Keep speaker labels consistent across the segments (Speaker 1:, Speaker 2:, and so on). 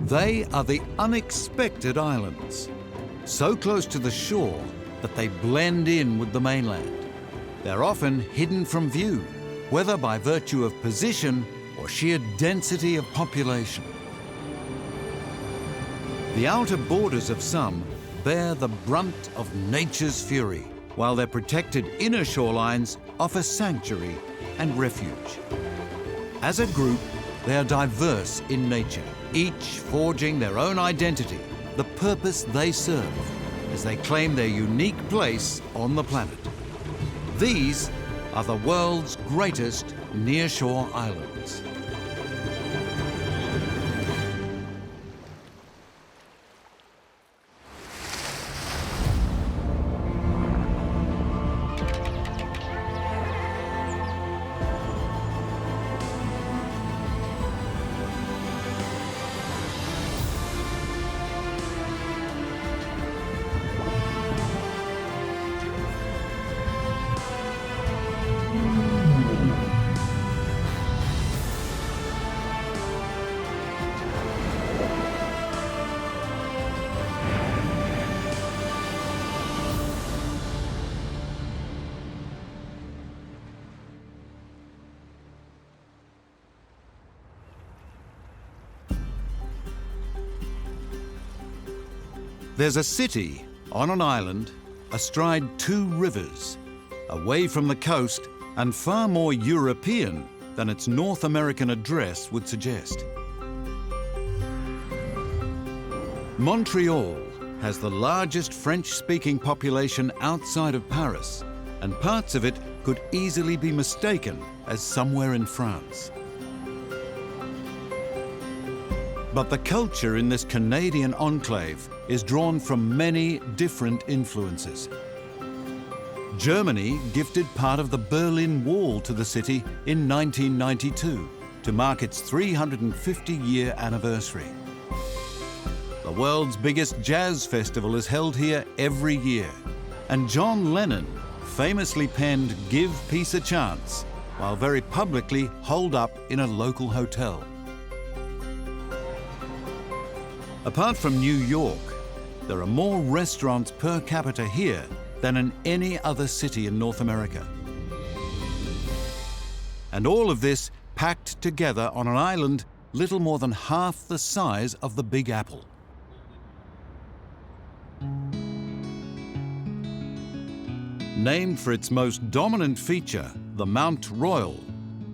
Speaker 1: They are the unexpected islands, so close to the shore that they blend in with the mainland. They're often hidden from view, whether by virtue of position or sheer density of population. The outer borders of some bear the brunt of nature's fury, while their protected inner shorelines offer sanctuary and refuge. As a group, they are diverse in nature, each forging their own identity, the purpose they serve, as they claim their unique place on the planet. These are the world's greatest nearshore islands. There's a city on an island astride two rivers, away from the coast and far more European than its North American address would suggest. Montreal has the largest French-speaking population outside of Paris, and parts of it could easily be mistaken as somewhere in France. But the culture in this Canadian enclave is drawn from many different influences. Germany gifted part of the Berlin Wall to the city in 1992 to mark its 350-year anniversary. The world's biggest jazz festival is held here every year, and John Lennon famously penned "Give Peace a Chance" while very publicly holed up in a local hotel. Apart from New York, there are more restaurants per capita here than in any other city in North America. And all of this packed together on an island little more than half the size of the Big Apple. Named for its most dominant feature, the Mount Royal,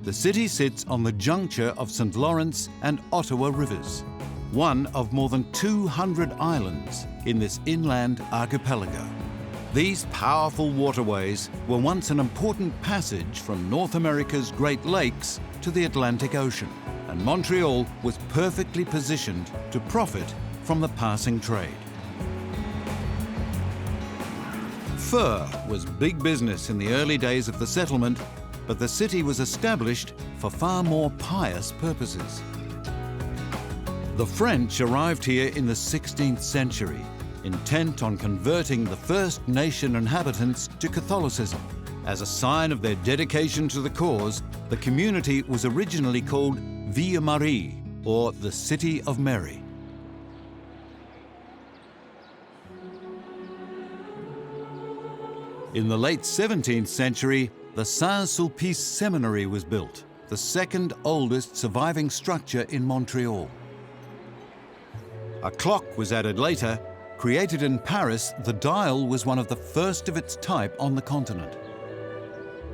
Speaker 1: the city sits on the juncture of St. Lawrence and Ottawa rivers, one of more than 200 islands in this inland archipelago. These powerful waterways were once an important passage from North America's Great Lakes to the Atlantic Ocean, and Montreal was perfectly positioned to profit from the passing trade. Fur was big business in the early days of the settlement, but the city was established for far more pious purposes. The French arrived here in the 16th century, intent on converting the First Nation inhabitants to Catholicism. As a sign of their dedication to the cause, the community was originally called Ville Marie, or the City of Mary. In the late 17th century, the Saint-Sulpice Seminary was built, the second oldest surviving structure in Montreal. A clock was added later. Created in Paris, the dial was one of the first of its type on the continent.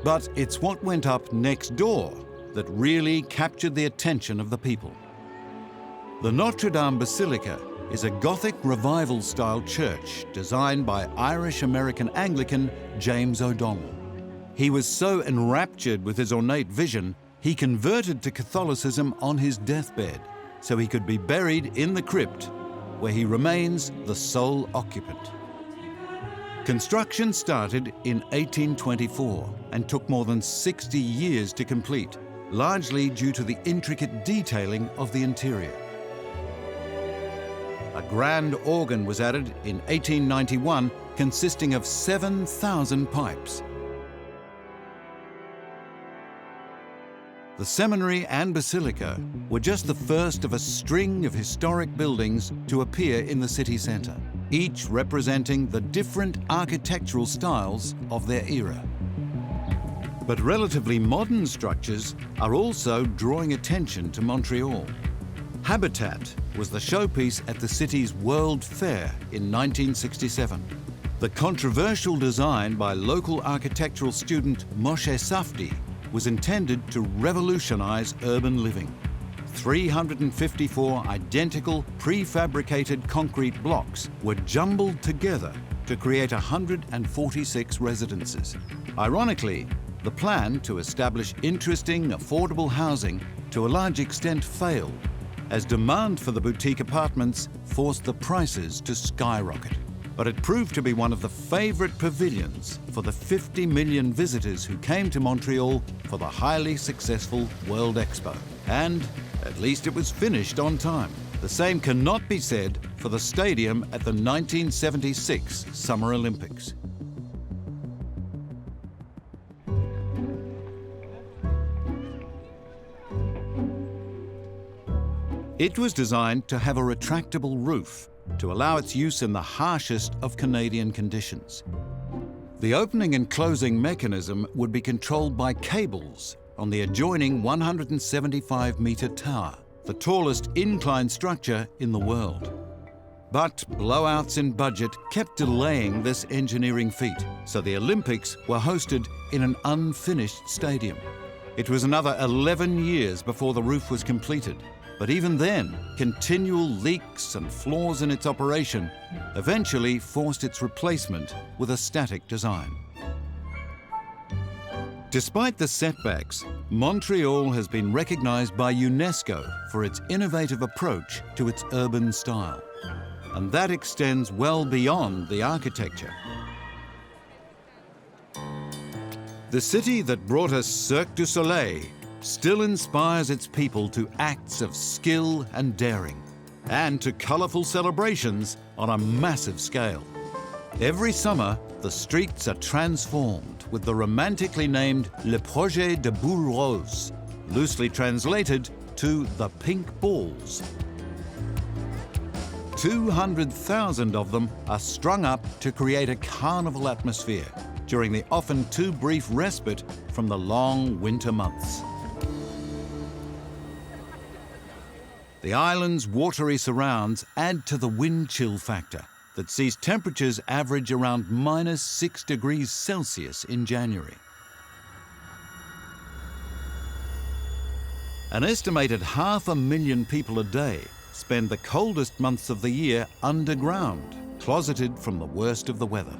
Speaker 1: But it's what went up next door that really captured the attention of the people. The Notre Dame Basilica is a Gothic Revival-style church designed by Irish-American Anglican James O'Donnell. He was so enraptured with his ornate vision, he converted to Catholicism on his deathbed, so he could be buried in the crypt, where he remains the sole occupant. Construction started in 1824 and took more than 60 years to complete, largely due to the intricate detailing of the interior. A grand organ was added in 1891, consisting of 7,000 pipes. The seminary and basilica were just the first of a string of historic buildings to appear in the city centre, each representing the different architectural styles of their era. But relatively modern structures are also drawing attention to Montreal. Habitat was the showpiece at the city's World Fair in 1967. The controversial design by local architectural student Moshe Safdie was intended to revolutionise urban living. 354 identical prefabricated concrete blocks were jumbled together to create 146 residences. Ironically, the plan to establish interesting, affordable housing to a large extent failed, as demand for the boutique apartments forced the prices to skyrocket. But it proved to be one of the favourite pavilions for the 50 million visitors who came to Montreal for the highly successful World Expo. And at least it was finished on time. The same cannot be said for the stadium at the 1976 Summer Olympics. It was designed to have a retractable roof to allow its use in the harshest of Canadian conditions. The opening and closing mechanism would be controlled by cables on the adjoining 175-metre tower, the tallest incline structure in the world. But blowouts in budget kept delaying this engineering feat, so the Olympics were hosted in an unfinished stadium. It was another 11 years before the roof was completed. But even then, continual leaks and flaws in its operation eventually forced its replacement with a static design. Despite the setbacks, Montreal has been recognised by UNESCO for its innovative approach to its urban style. And that extends well beyond the architecture. The city that brought us Cirque du Soleil still inspires its people to acts of skill and daring, and to colourful celebrations on a massive scale. Every summer, the streets are transformed with the romantically named Le Projet de Boule Rose, loosely translated to the Pink Balls. 200,000 of them are strung up to create a carnival atmosphere during the often too brief respite from the long winter months. The island's watery surrounds add to the wind chill factor that sees temperatures average around -6 degrees Celsius in January. An estimated 500,000 people a day spend the coldest months of the year underground, closeted from the worst of the weather.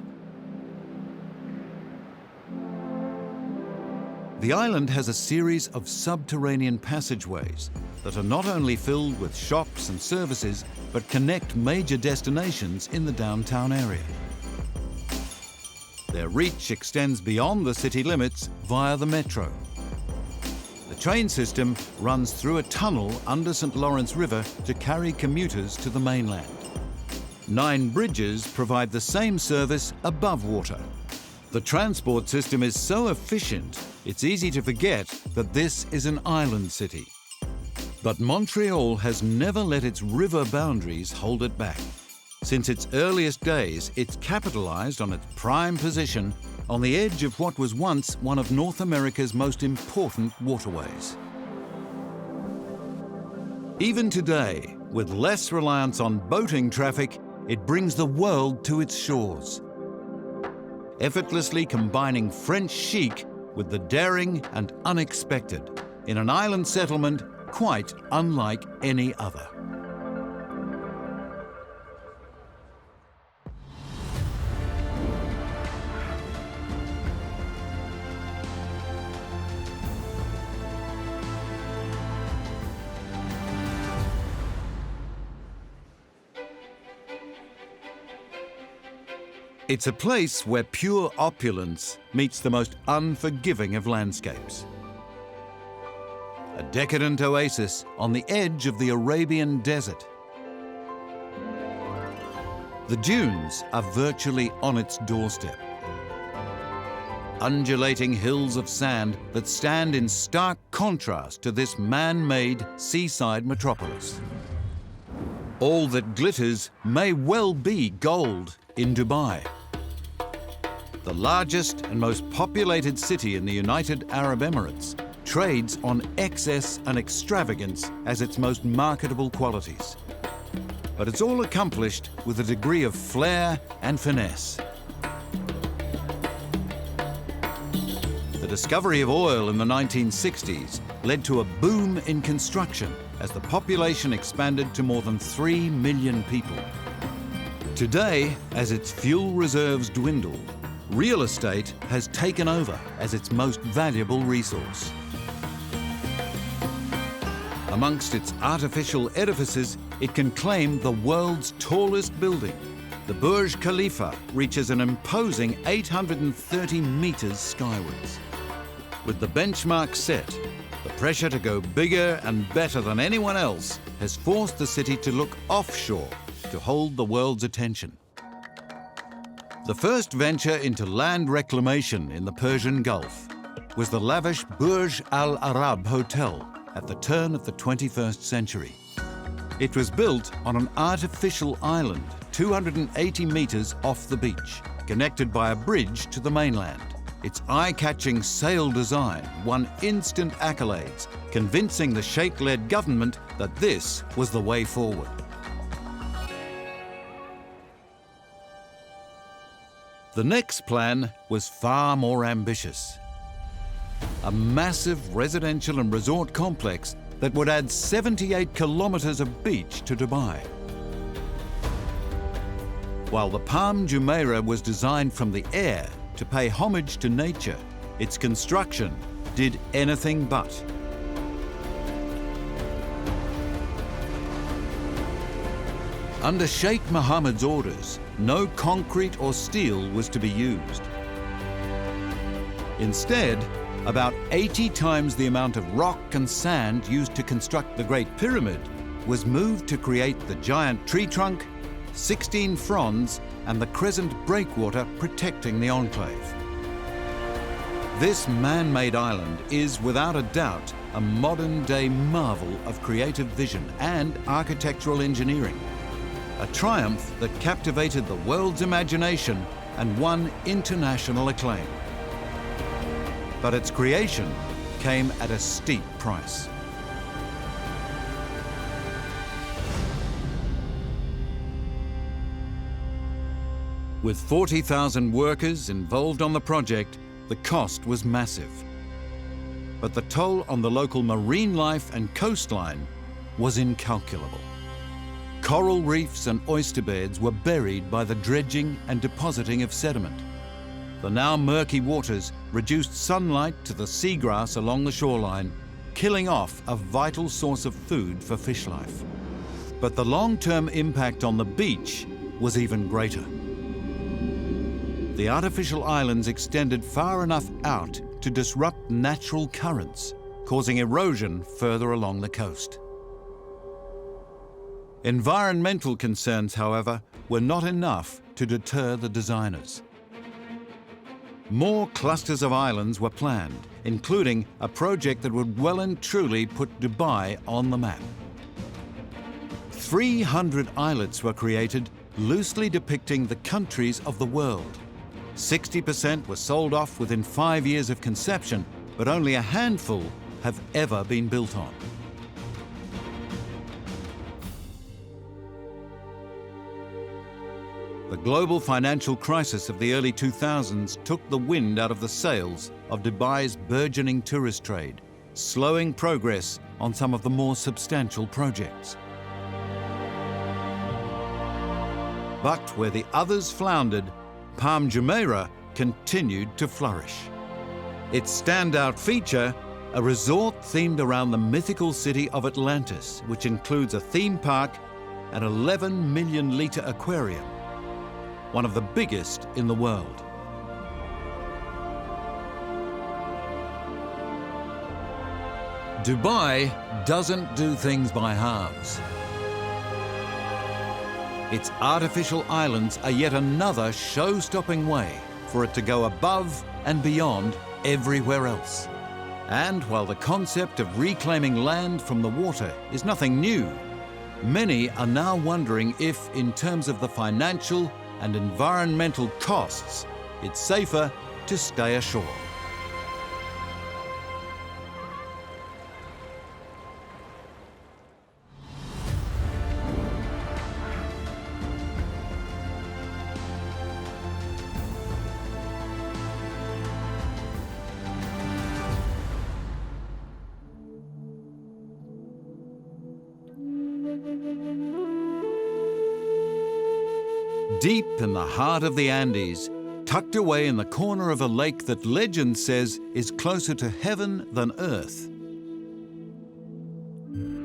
Speaker 1: The island has a series of subterranean passageways that are not only filled with shops and services, but connect major destinations in the downtown area. Their reach extends beyond the city limits via the metro. The train system runs through a tunnel under St. Lawrence River to carry commuters to the mainland. 9 bridges provide the same service above water. The transport system is so efficient, it's easy to forget that this is an island city. But Montreal has never let its river boundaries hold it back. Since its earliest days, it's capitalized on its prime position on the edge of what was once one of North America's most important waterways. Even today, with less reliance on boating traffic, it brings the world to its shores, effortlessly combining French chic with the daring and unexpected in an island settlement quite unlike any other. It's a place where pure opulence meets the most unforgiving of landscapes. A decadent oasis on the edge of the Arabian desert. The dunes are virtually on its doorstep. undulating hills of sand that stand in stark contrast to this man-made seaside metropolis. All that glitters may well be gold in Dubai. The largest and most populated city in the United Arab Emirates trades on excess and extravagance as its most marketable qualities. But it's all accomplished with a degree of flair and finesse. The discovery of oil in the 1960s led to a boom in construction as the population expanded to more than 3 million people. Today, as its fuel reserves dwindle, real estate has taken over as its most valuable resource. Amongst its artificial edifices, it can claim the world's tallest building. The Burj Khalifa reaches an imposing 830 meters skywards. With the benchmark set, the pressure to go bigger and better than anyone else has forced the city to look offshore to hold the world's attention. The first venture into land reclamation in the Persian Gulf was the lavish Burj Al Arab Hotel at the turn of the 21st century. It was built on an artificial island 280 meters off the beach, connected by a bridge to the mainland. Its eye-catching sail design won instant accolades, convincing the Sheikh-led government that this was the way forward. The next plan was far more ambitious. A massive residential and resort complex that would add 78 kilometers of beach to Dubai. While the Palm Jumeirah was designed from the air to pay homage to nature, its construction did anything but. Under Sheikh Mohammed's orders, no concrete or steel was to be used. Instead, about 80 times the amount of rock and sand used to construct the Great Pyramid was moved to create the giant tree trunk, 16 fronds, and the crescent breakwater protecting the enclave. This man-made island is, without a doubt, a modern-day marvel of creative vision and architectural engineering. A triumph that captivated the world's imagination and won international acclaim. But its creation came at a steep price. With 40,000 workers involved on the project, the cost was massive. But the toll on the local marine life and coastline was incalculable. Coral reefs and oyster beds were buried by the dredging and depositing of sediment. The now murky waters reduced sunlight to the seagrass along the shoreline, killing off a vital source of food for fish life. But the long-term impact on the beach was even greater. The artificial islands extended far enough out to disrupt natural currents, causing erosion further along the coast. Environmental concerns, however, were not enough to deter the designers. More clusters of islands were planned, including a project that would well and truly put Dubai on the map. 300 islets were created, loosely depicting the countries of the world. 60% were sold off within 5 years of conception, but only a handful have ever been built on. The global financial crisis of the early 2000s took the wind out of the sails of Dubai's burgeoning tourist trade, slowing progress on some of the more substantial projects. But where the others floundered, Palm Jumeirah continued to flourish. Its standout feature, a resort themed around the mythical city of Atlantis, which includes a theme park and 11 million-litre aquarium, one of the biggest in the world. Dubai doesn't do things by halves. Its artificial islands are yet another show-stopping way for it to go above and beyond everywhere else. And while the concept of reclaiming land from the water is nothing new, many are now wondering if, in terms of the financial and environmental costs, it's safer to stay ashore. Deep in the heart of the Andes, tucked away in the corner of a lake that legend says is closer to heaven than earth,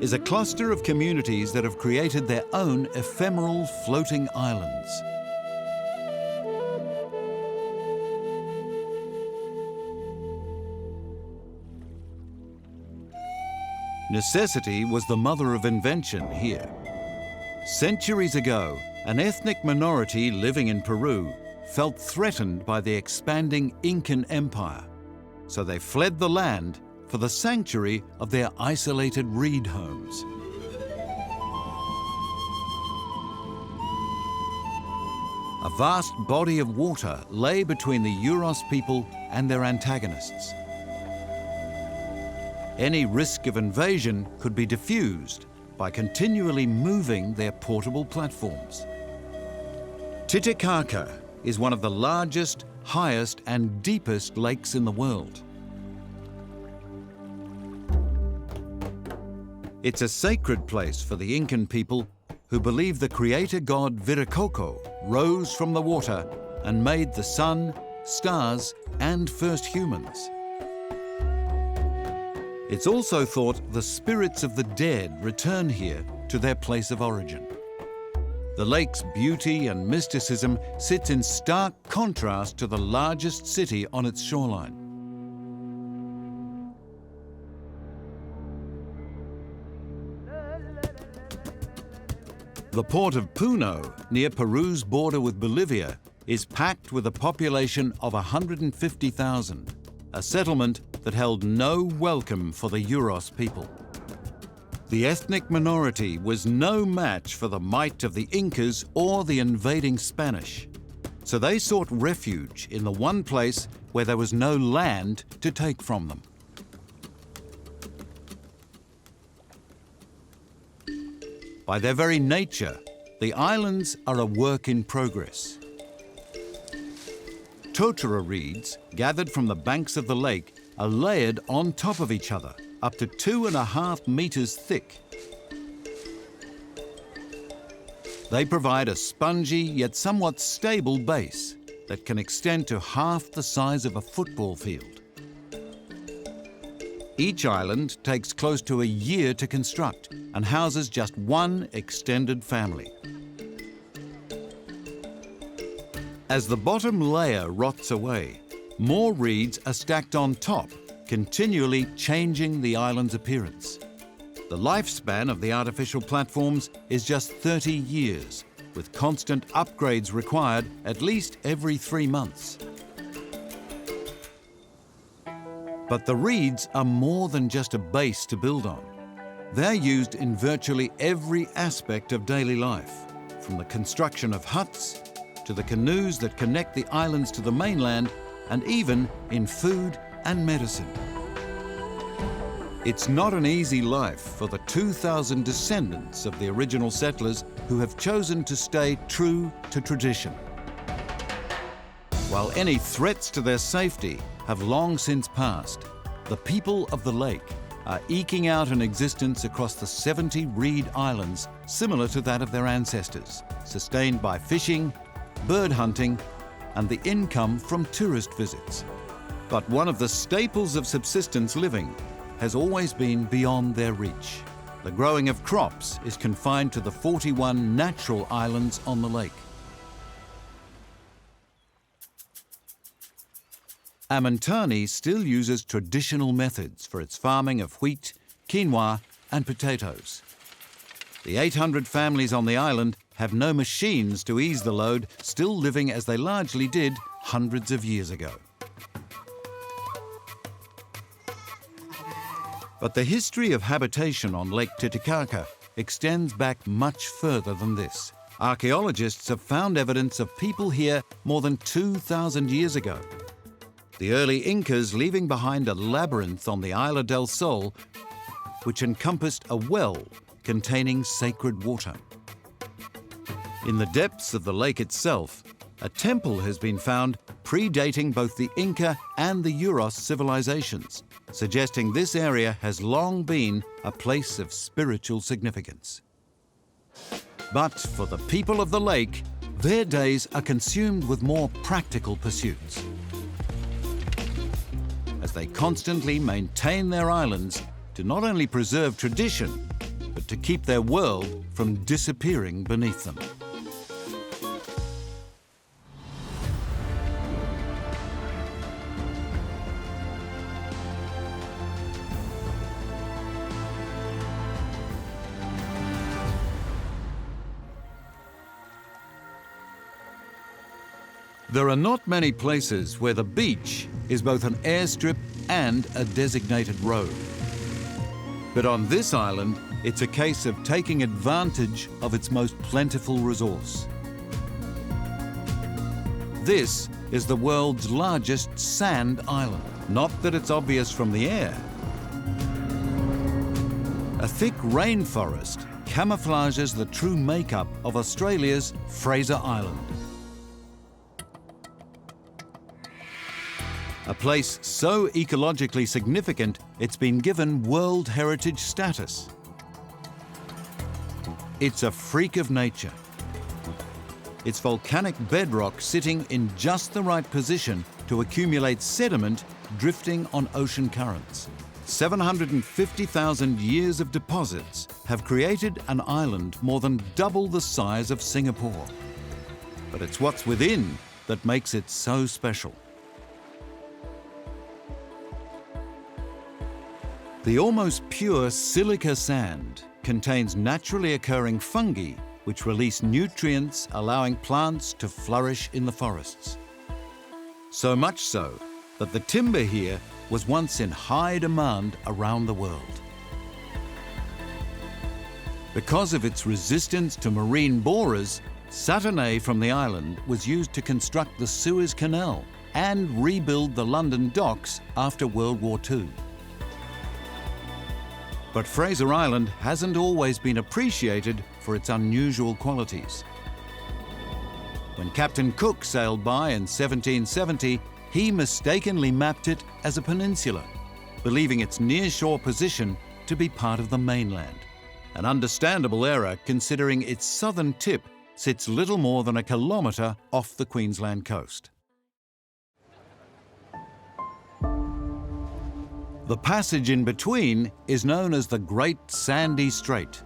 Speaker 1: is a cluster of communities that have created their own ephemeral floating islands. Necessity was the mother of invention here. Centuries ago, an ethnic minority living in Peru felt threatened by the expanding Incan Empire, so they fled the land for the sanctuary of their isolated reed homes. A vast body of water lay between the Yuros people and their antagonists. Any risk of invasion could be diffused by continually moving their portable platforms. Titicaca is one of the largest, highest and deepest lakes in the world. It's a sacred place for the Incan people who believe the creator god Viracocha rose from the water and made the sun, stars and first humans. It's also thought the spirits of the dead return here to their place of origin. The lake's beauty and mysticism sits in stark contrast to the largest city on its shoreline. The port of Puno, near Peru's border with Bolivia, is packed with a population of 150,000, a settlement that held no welcome for the Yuros people. The ethnic minority was no match for the might of the Incas or the invading Spanish, so they sought refuge in the one place where there was no land to take from them. By their very nature, the islands are a work in progress. Totara reeds, gathered from the banks of the lake, are layered on top of each other, up to 2.5 meters thick. They provide a spongy yet somewhat stable base that can extend to half the size of a football field. Each island takes close to a year to construct and houses just one extended family. As the bottom layer rots away, more reeds are stacked on top, continually changing the island's appearance. The lifespan of the artificial platforms is just 30 years, with constant upgrades required at least every 3 months. But the reeds are more than just a base to build on. They're used in virtually every aspect of daily life, from the construction of huts to the canoes that connect the islands to the mainland, and even in food and medicine. It's not an easy life for the 2,000 descendants of the original settlers who have chosen to stay true to tradition. While any threats to their safety have long since passed, the people of the lake are eking out an existence across the 70 reed islands similar to that of their ancestors, sustained by fishing, bird hunting, and the income from tourist visits. But one of the staples of subsistence living has always been beyond their reach. The growing of crops is confined to the 41 natural islands on the lake. Amintani still uses traditional methods for its farming of wheat, quinoa, and potatoes. The 800 families on the island have no machines to ease the load, still living as they largely did hundreds of years ago. But the history of habitation on Lake Titicaca extends back much further than this. Archaeologists have found evidence of people here more than 2,000 years ago. The early Incas leaving behind a labyrinth on the Isla del Sol, which encompassed a well containing sacred water. In the depths of the lake itself, a temple has been found predating both the Inca and the Uros civilizations, suggesting this area has long been a place of spiritual significance. But for the people of the lake, their days are consumed with more practical pursuits, as they constantly maintain their islands to not only preserve tradition, but to keep their world from disappearing beneath them. There are not many places where the beach is both an airstrip and a designated road. But on this island, it's a case of taking advantage of its most plentiful resource. This is the world's largest sand island. Not that it's obvious from the air. A thick rainforest camouflages the true makeup of Australia's Fraser Island. A place so ecologically significant, it's been given World Heritage status. It's a freak of nature. Its volcanic bedrock sitting in just the right position to accumulate sediment drifting on ocean currents. 750,000 years of deposits have created an island more than double the size of Singapore. But it's what's within that makes it so special. The almost pure silica sand contains naturally occurring fungi which release nutrients, allowing plants to flourish in the forests. So much so that the timber here was once in high demand around the world. Because of its resistance to marine borers, Saturnae from the island was used to construct the Suez Canal and rebuild the London docks after World War II. But Fraser Island hasn't always been appreciated for its unusual qualities. When Captain Cook sailed by in 1770, he mistakenly mapped it as a peninsula, believing its nearshore position to be part of the mainland. An understandable error considering its southern tip sits little more than a kilometre off the Queensland coast. The passage in between is known as the Great Sandy Strait.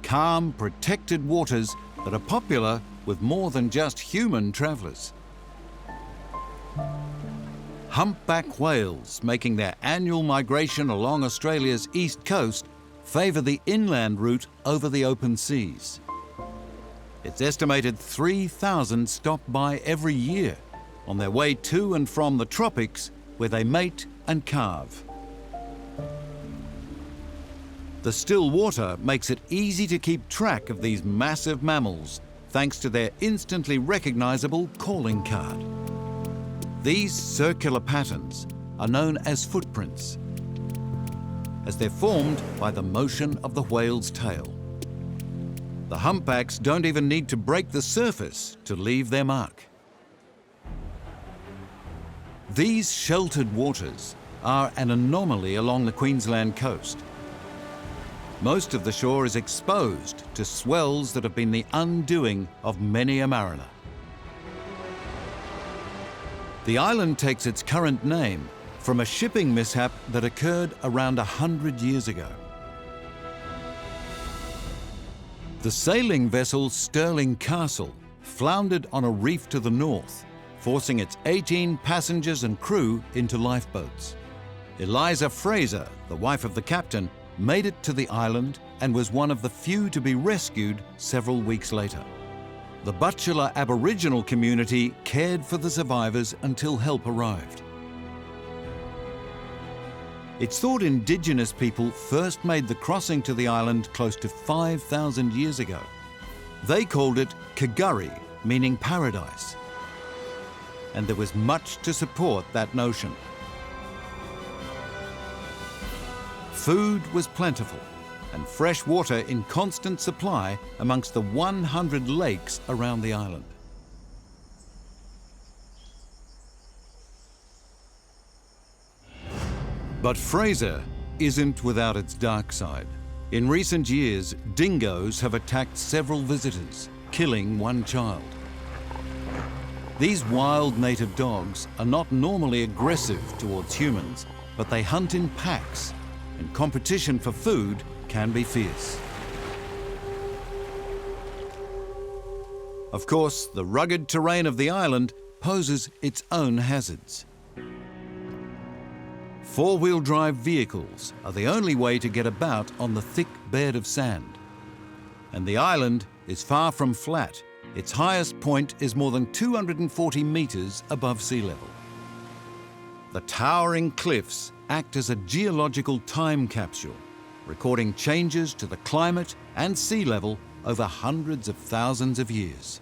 Speaker 1: Calm, protected waters that are popular with more than just human travellers. Humpback whales, making their annual migration along Australia's east coast, favour the inland route over the open seas. It's estimated 3,000 stop by every year on their way to and from the tropics, where they mate and calve. The still water makes it easy to keep track of these massive mammals, thanks to their instantly recognizable calling card. These circular patterns are known as footprints, as they're formed by the motion of the whale's tail. The humpbacks don't even need to break the surface to leave their mark. These sheltered waters are an anomaly along the Queensland coast. Most of the shore is exposed to swells that have been the undoing of many a mariner. The island takes its current name from a shipping mishap that occurred around 100 years ago. The sailing vessel Stirling Castle floundered on a reef to the north, forcing its 18 passengers and crew into lifeboats. Eliza Fraser, the wife of the captain, made it to the island and was one of the few to be rescued several weeks later. The Butchulla Aboriginal community cared for the survivors until help arrived. It's thought indigenous people first made the crossing to the island close to 5,000 years ago. They called it Kaguri, meaning paradise. And there was much to support that notion. Food was plentiful and fresh water in constant supply amongst the 100 lakes around the island. But Fraser isn't without its dark side. In recent years, dingoes have attacked several visitors, killing one child. These wild native dogs are not normally aggressive towards humans, but they hunt in packs, and competition for food can be fierce. Of course, the rugged terrain of the island poses its own hazards. Four-wheel drive vehicles are the only way to get about on the thick bed of sand. And the island is far from flat. Its highest point is more than 240 meters above sea level. The towering cliffs act as a geological time capsule, recording changes to the climate and sea level over hundreds of thousands of years.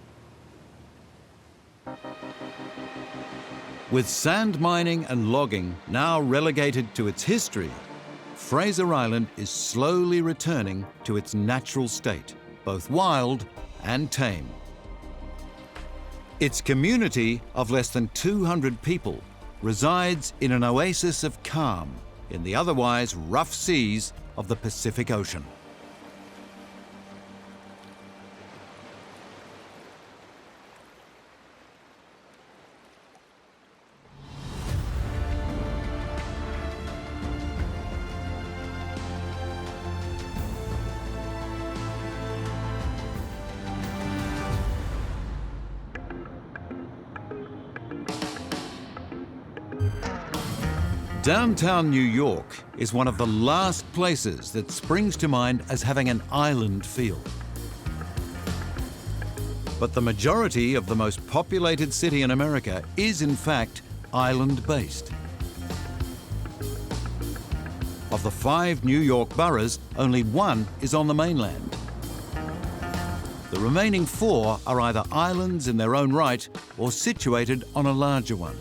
Speaker 1: With sand mining and logging now relegated to its history, Fraser Island is slowly returning to its natural state, both wild and tame. Its community of less than 200 people resides in an oasis of calm in the otherwise rough seas of the Pacific Ocean. Downtown New York is one of the last places that springs to mind as having an island feel. But the majority of the most populated city in America is, in fact, island-based. Of the 5 New York boroughs, only 1 is on the mainland. The remaining 4 are either islands in their own right or situated on a larger one.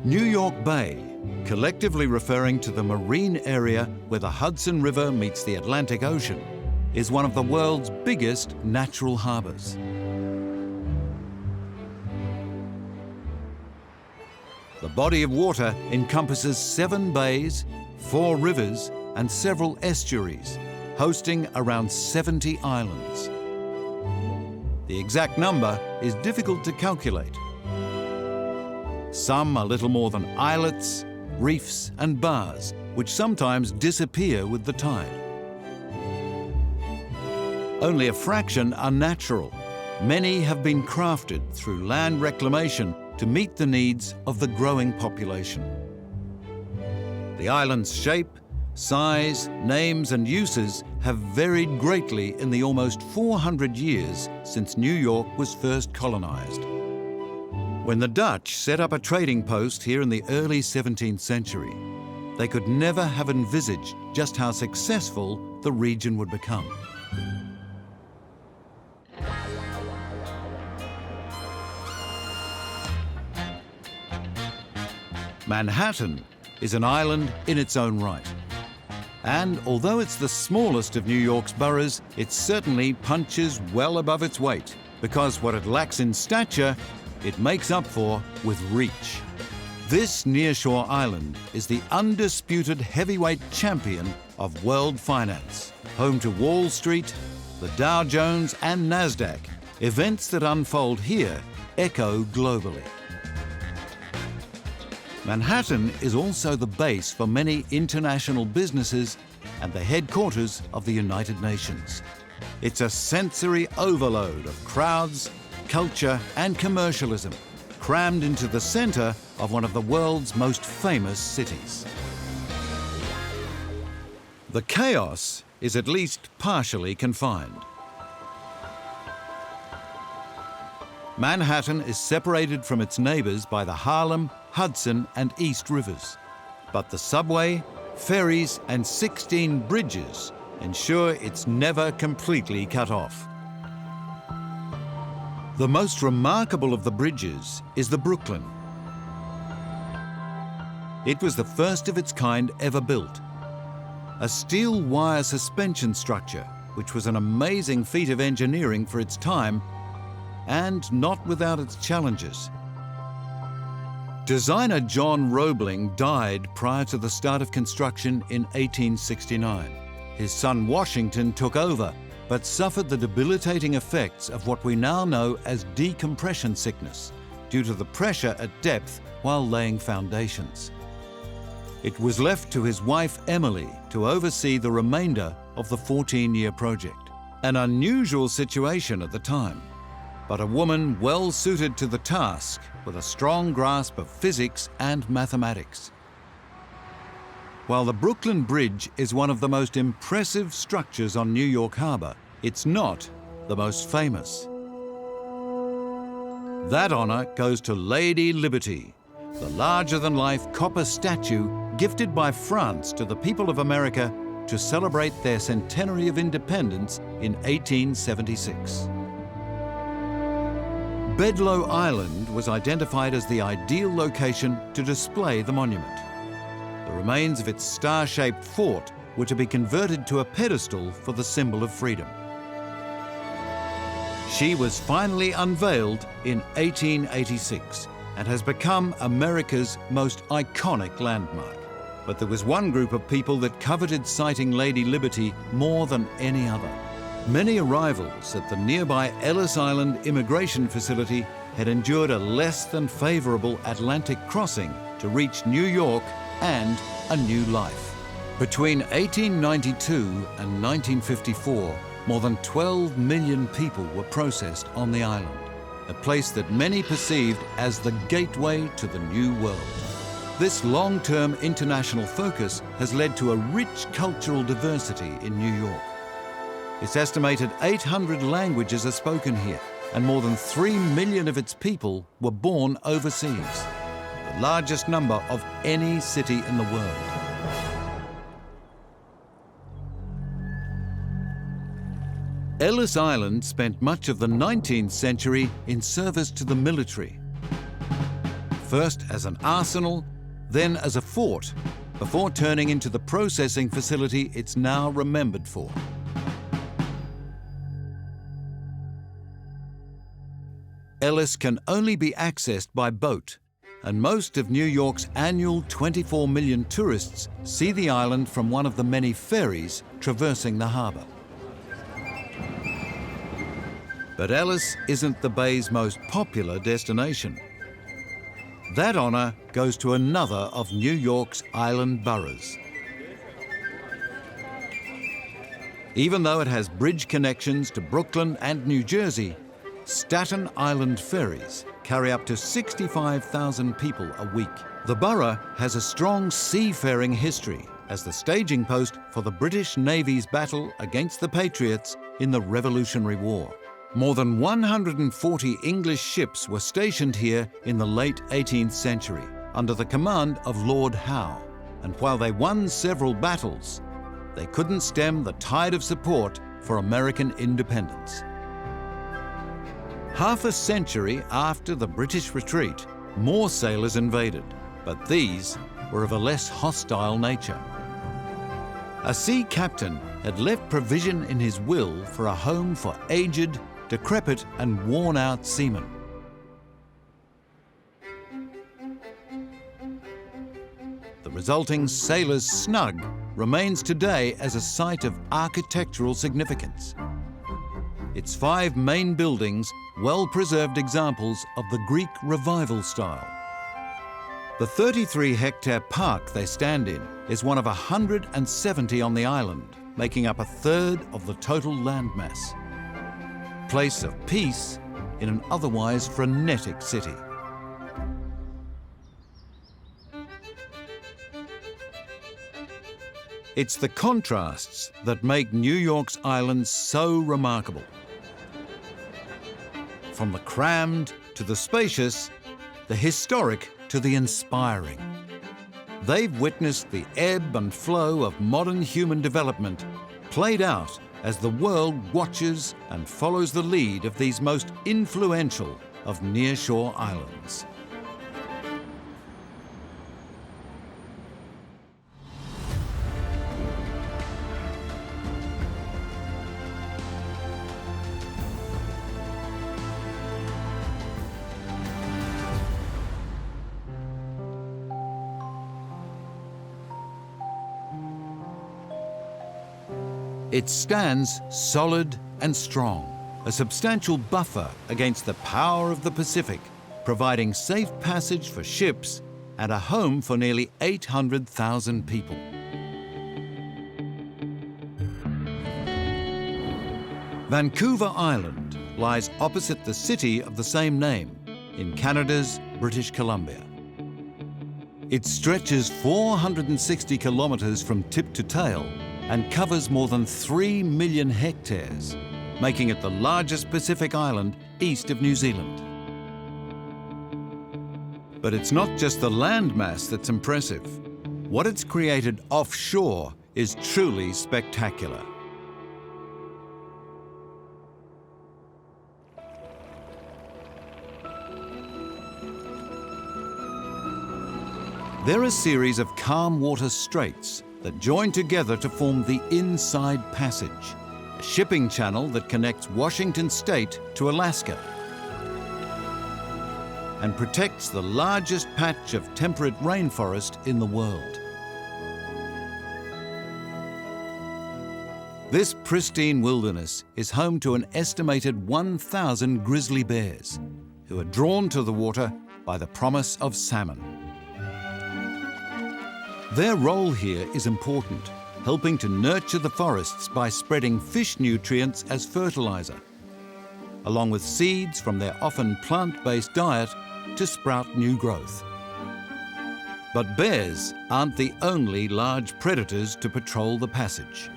Speaker 1: New York Bay, collectively referring to the marine area where the Hudson River meets the Atlantic Ocean, is one of the world's biggest natural harbors. The body of water encompasses 7 bays, 4 rivers, and several estuaries, hosting around 70 islands. The exact number is difficult to calculate. Some are little more than islets, reefs, and bars, which sometimes disappear with the tide. Only a fraction are natural. Many have been crafted through land reclamation to meet the needs of the growing population. The island's shape, size, names, and uses have varied greatly in the almost 400 years since New York was first colonized. When the Dutch set up a trading post here in the early 17th century, they could never have envisaged just how successful the region would become. Manhattan is an island in its own right. And although it's the smallest of New York's boroughs, it certainly punches well above its weight, because what it lacks in stature, it makes up for with reach. This Nearshore island is the undisputed heavyweight champion of world finance, home to Wall Street, the Dow Jones, and NASDAQ. Events that unfold here echo globally. Manhattan is also the base for many international businesses and the headquarters of the United Nations. It's a sensory overload of crowds, culture, and commercialism, crammed into the center of one of the world's most famous cities. The chaos is at least partially confined. Manhattan is separated from its neighbours by the Harlem, Hudson and East Rivers. But the subway, ferries and 16 bridges ensure it's never completely cut off. The most remarkable of the bridges is the Brooklyn. It was the first of its kind ever built. A steel wire suspension structure, which was an amazing feat of engineering for its time, and not without its challenges. Designer John Roebling died prior to the start of construction in 1869. His son Washington took over, but suffered the debilitating effects of what we now know as decompression sickness due to the pressure at depth while laying foundations. It was left to his wife Emily to oversee the remainder of the 14-year project. An unusual situation at the time, but a woman well suited to the task with a strong grasp of physics and mathematics. While the Brooklyn Bridge is one of the most impressive structures on New York Harbor, it's not the most famous. That honor goes to Lady Liberty, the larger-than-life copper statue gifted by France to the people of America to celebrate their centenary of independence in 1876. Bedloe Island was identified as the ideal location to display the monument. The remains of its star-shaped fort were to be converted to a pedestal for the symbol of freedom. She was finally unveiled in 1886 and has become America's most iconic landmark. But there was one group of people that coveted sighting Lady Liberty more than any other. Many arrivals at the nearby Ellis Island immigration facility had endured a less than favourable Atlantic crossing to reach New York and a new life. Between 1892 and 1954, more than 12 million people were processed on the island, a place that many perceived as the gateway to the New World. This long-term international focus has led to a rich cultural diversity in New York. It's estimated 800 languages are spoken here, and more than 3 million of its people were born overseas, the largest number of any city in the world. Ellis Island spent much of the 19th century in service to the military, first as an arsenal, then as a fort, before turning into the processing facility it's now remembered for. Ellis can only be accessed by boat, and most of New York's annual 24 million tourists see the island from one of the many ferries traversing the harbour. But Ellis isn't the bay's most popular destination. That honour goes to another of New York's island boroughs. Even though it has bridge connections to Brooklyn and New Jersey, Staten Island ferries carry up to 65,000 people a week. The borough has a strong seafaring history as the staging post for the British Navy's battle against the Patriots in the Revolutionary War. More than 140 English ships were stationed here in the late 18th century under the command of Lord Howe, and while they won several battles, they couldn't stem the tide of support for American independence. Half a century after the British retreat, more sailors invaded, but these were of a less hostile nature. A sea captain had left provision in his will for a home for aged, decrepit and worn-out seamen. The resulting sailors' snug remains today as a site of architectural significance. Its 5 main buildings, well-preserved examples of the Greek Revival style. The 33-hectare park they stand in is one of 170 on the island, making up a third of the total landmass. Place of peace in an otherwise frenetic city. It's the contrasts that make New York's islands so remarkable. from the crammed to the spacious, the historic to the inspiring. They've witnessed the ebb and flow of modern human development played out as the world watches and follows the lead of these most influential of nearshore islands. It stands solid and strong, a substantial buffer against the power of the Pacific, providing safe passage for ships and a home for nearly 800,000 people. Vancouver Island lies opposite the city of the same name in Canada's British Columbia. It stretches 460 kilometres from tip to tail and covers more than 3 million hectares, making it the largest Pacific island east of New Zealand. But it's not just the landmass that's impressive. What it's created offshore is truly spectacular. They're a series of calm water straits that join together to form the Inside Passage, a shipping channel that connects Washington State to Alaska and protects the largest patch of temperate rainforest in the world. This pristine wilderness is home to an estimated 1,000 grizzly bears, who are drawn to the water by the promise of salmon. Their role here is important, helping to nurture the forests by spreading fish nutrients as fertilizer, along with seeds from their often plant-based diet to sprout new growth. But bears aren't the only large predators to patrol the passage.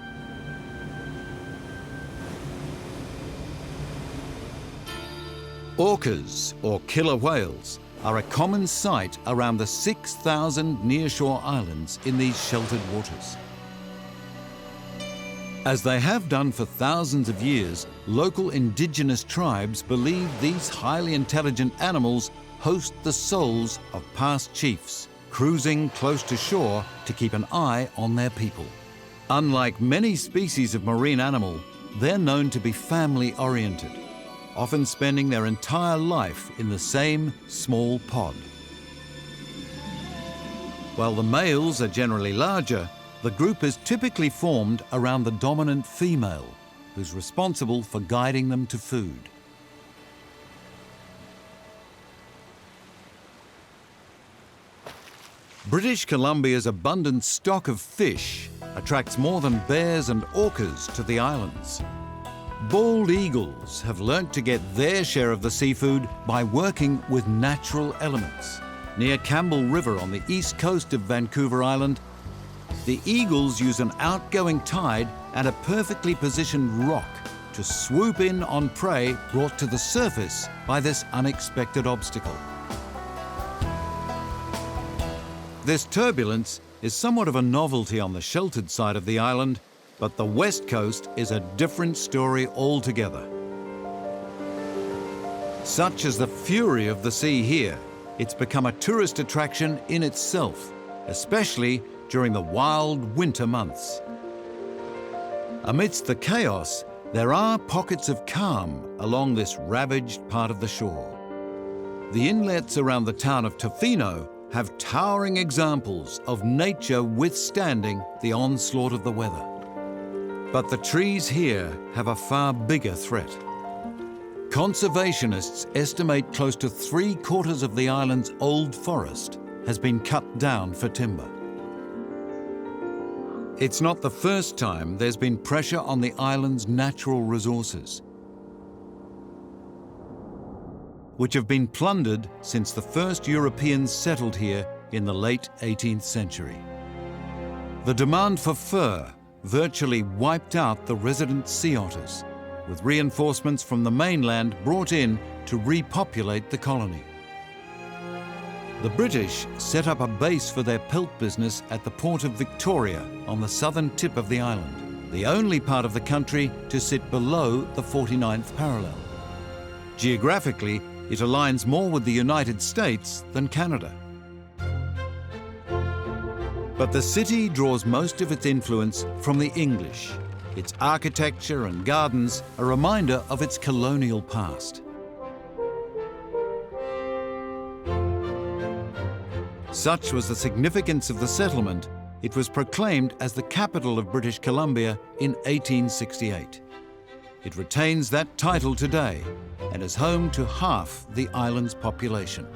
Speaker 1: Orcas, or killer whales, are a common sight around the 6,000 nearshore islands in these sheltered waters. As they have done for thousands of years, local indigenous tribes believe these highly intelligent animals host the souls of past chiefs, cruising close to shore to keep an eye on their people. Unlike many species of marine animal, they're known to be family-oriented, often spending their entire life in the same small pod. While the males are generally larger, the group is typically formed around the dominant female, who's responsible for guiding them to food. British Columbia's abundant stock of fish attracts more than bears and orcas to the islands. Bald eagles have learnt to get their share of the seafood by working with natural elements. Near Campbell River on the east coast of Vancouver Island, the eagles use an outgoing tide and a perfectly positioned rock to swoop in on prey brought to the surface by this unexpected obstacle. This turbulence is somewhat of a novelty on the sheltered side of the island, but the west coast is a different story altogether. Such is the fury of the sea here, it's become a tourist attraction in itself, especially during the wild winter months. Amidst the chaos, there are pockets of calm along this ravaged part of the shore. The inlets around the town of Tofino have towering examples of nature withstanding the onslaught of the weather. But the trees here have a far bigger threat. Conservationists estimate close to 3/4 of the island's old forest has been cut down for timber. It's not the first time there's been pressure on the island's natural resources, which have been plundered since the first Europeans settled here in the late 18th century. The demand for fur virtually wiped out the resident sea otters, with reinforcements from the mainland brought in to repopulate the colony. The British set up a base for their pelt business at the port of Victoria on the southern tip of the island, the only part of the country to sit below the 49th parallel. Geographically, it aligns more with the United States than Canada. But the city draws most of its influence from the English. Its architecture and gardens a reminder of its colonial past. Such was the significance of the settlement, it was proclaimed as the capital of British Columbia in 1868. It retains that title today and is home to half the island's population.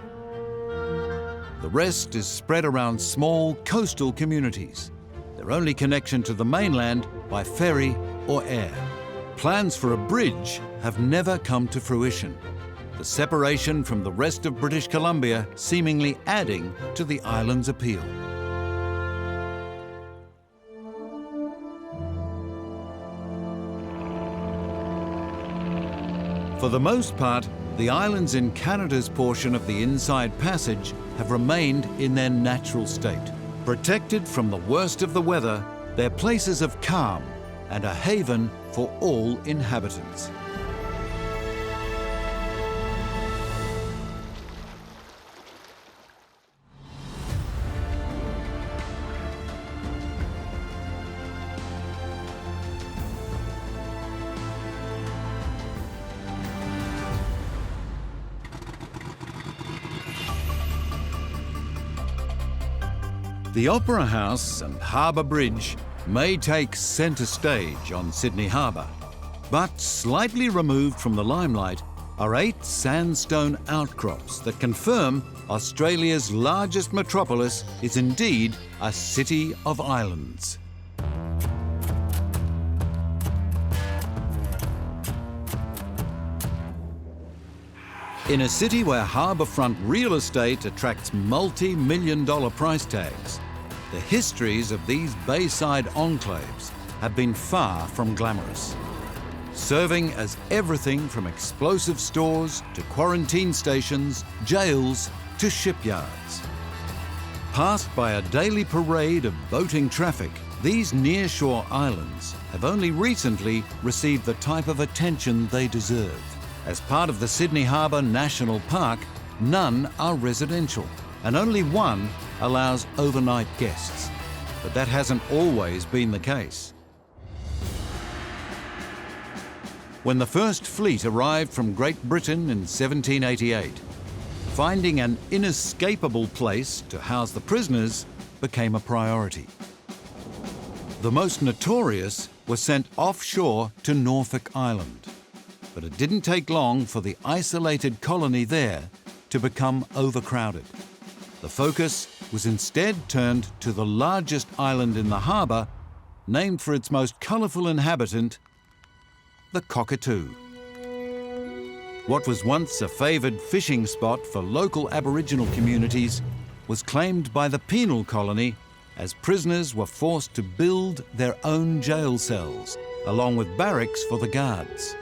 Speaker 1: The rest is spread around small coastal communities, their only connection to the mainland by ferry or air. Plans for a bridge have never come to fruition, the separation from the rest of British Columbia seemingly adding to the island's appeal. For the most part, the islands in Canada's portion of the Inside Passage have remained in their natural state. Protected from the worst of the weather, they're places of calm and a haven for all inhabitants. The Opera House and Harbour Bridge may take centre stage on Sydney Harbour, but slightly removed from the limelight are 8 sandstone outcrops that confirm Australia's largest metropolis is indeed a city of islands. In a city where harbourfront real estate attracts multi-million-dollar price tags, the histories of these bayside enclaves have been far from glamorous, serving as everything from explosive stores to quarantine stations, jails to shipyards. Passed by a daily parade of boating traffic, these nearshore islands have only recently received the type of attention they deserve. As part of the Sydney Harbour National Park, none are residential, and only one allows overnight guests. But that hasn't always been the case. When the first fleet arrived from Great Britain in 1788, finding an inescapable place to house the prisoners became a priority. The most notorious were sent offshore to Norfolk Island, but it didn't take long for the isolated colony there to become overcrowded. The focus was instead turned to the largest island in the harbour, named for its most colourful inhabitant, the Cockatoo. What was once a favoured fishing spot for local Aboriginal communities was claimed by the penal colony as prisoners were forced to build their own jail cells, along with barracks for the guards.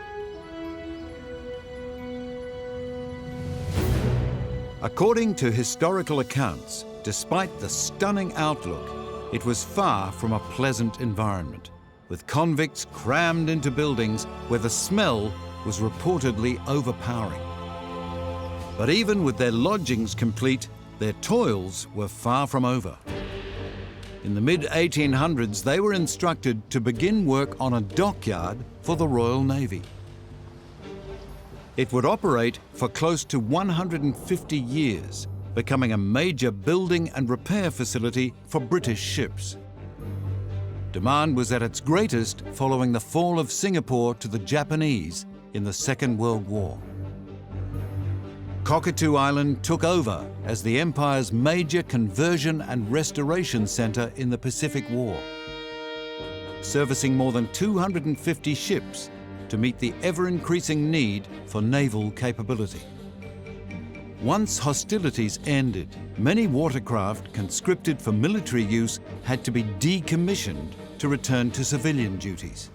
Speaker 1: According to historical accounts, despite the stunning outlook, it was far from a pleasant environment, with convicts crammed into buildings where the smell was reportedly overpowering. But even with their lodgings complete, their toils were far from over. In the mid-1800s, they were instructed to begin work on a dockyard for the Royal Navy. It would operate for close to 150 years, becoming a major building and repair facility for British ships. Demand was at its greatest following the fall of Singapore to the Japanese in the Second World War. Cockatoo Island took over as the Empire's major conversion and restoration centre in the Pacific War, servicing more than 250 ships to meet the ever-increasing need for naval capability. Once hostilities ended, many watercraft conscripted for military use had to be decommissioned to return to civilian duties.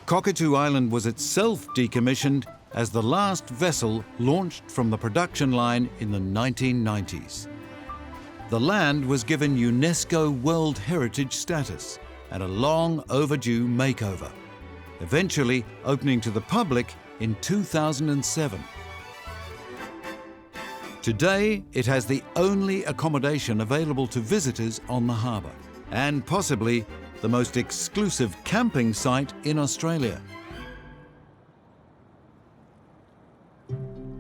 Speaker 1: Cockatoo Island was itself decommissioned as the last vessel launched from the production line in the 1990s. The land was given UNESCO World Heritage status and a long overdue makeover, eventually opening to the public in 2007. Today, it has the only accommodation available to visitors on the harbour, and possibly the most exclusive camping site in Australia.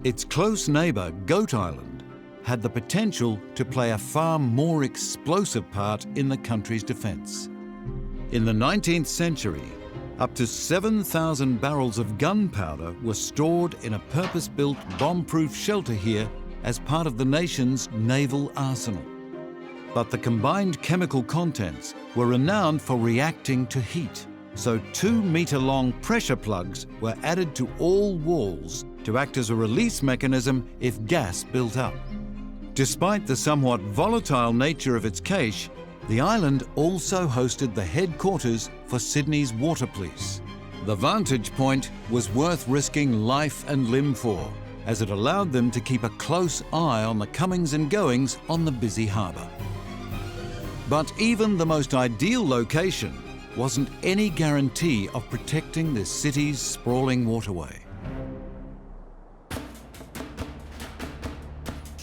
Speaker 1: Its close neighbour, Goat Island, had the potential to play a far more explosive part in the country's defence. In the 19th century, up to 7,000 barrels of gunpowder were stored in a purpose-built bomb-proof shelter here as part of the nation's naval arsenal. But the combined chemical contents were renowned for reacting to heat, so 2-metre-long pressure plugs were added to all walls to act as a release mechanism if gas built up. Despite the somewhat volatile nature of its cache, the island also hosted the headquarters for Sydney's Water Police. The vantage point was worth risking life and limb for, as it allowed them to keep a close eye on the comings and goings on the busy harbour. But even the most ideal location wasn't any guarantee of protecting the city's sprawling waterway.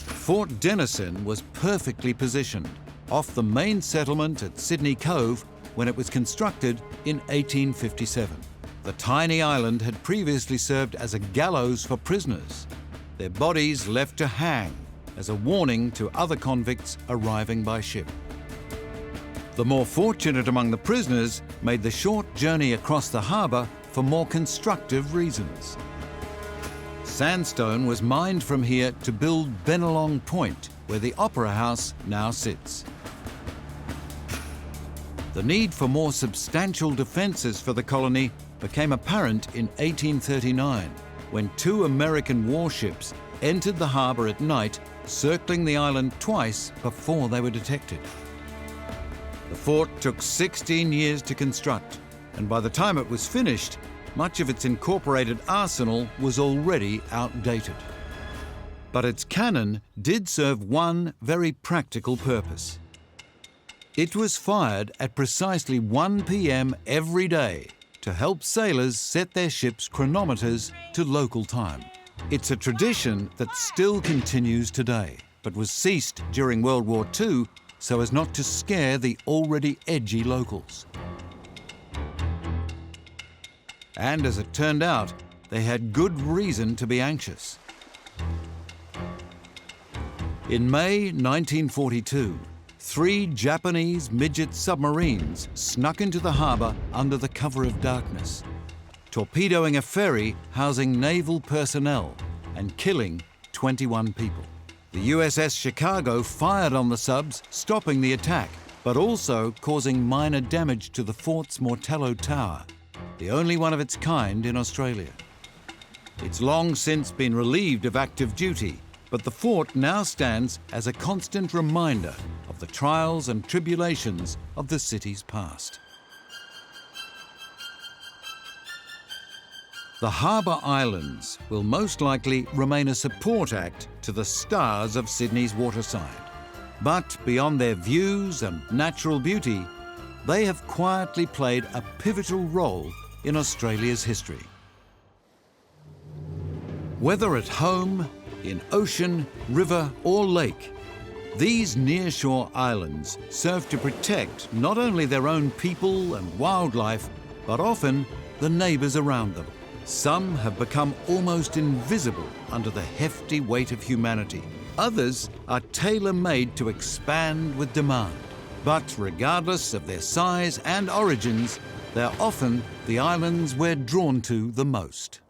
Speaker 1: Fort Denison was perfectly positioned off the main settlement at Sydney Cove when it was constructed in 1857. The tiny island had previously served as a gallows for prisoners, their bodies left to hang as a warning to other convicts arriving by ship. The more fortunate among the prisoners made the short journey across the harbour for more constructive reasons. Sandstone was mined from here to build Bennelong Point, where the Opera House now sits. The need for more substantial defences for the colony became apparent in 1839, when 2 American warships entered the harbour at night, circling the island twice before they were detected. The fort took 16 years to construct, and by the time it was finished, much of its incorporated arsenal was already outdated. But its cannon did serve one very practical purpose. It was fired at precisely 1 p.m. every day to help sailors set their ships' chronometers to local time. It's a tradition that still continues today, but was ceased during World War II so as not to scare the already edgy locals. And as it turned out, they had good reason to be anxious. In May 1942, 3 Japanese midget submarines snuck into the harbour under the cover of darkness, torpedoing a ferry housing naval personnel and killing 21 people. The USS Chicago fired on the subs, stopping the attack, but also causing minor damage to the fort's Mortello Tower, the only one of its kind in Australia. It's long since been relieved of active duty, but the fort now stands as a constant reminder of the trials and tribulations of the city's past. The Harbour Islands will most likely remain a support act to the stars of Sydney's waterside. But beyond their views and natural beauty, they have quietly played a pivotal role in Australia's history. Whether at home, in ocean, river or lake, these nearshore islands serve to protect not only their own people and wildlife, but often the neighbours around them. Some have become almost invisible under the hefty weight of humanity. Others are tailor-made to expand with demand. But regardless of their size and origins, they're often the islands we're drawn to the most.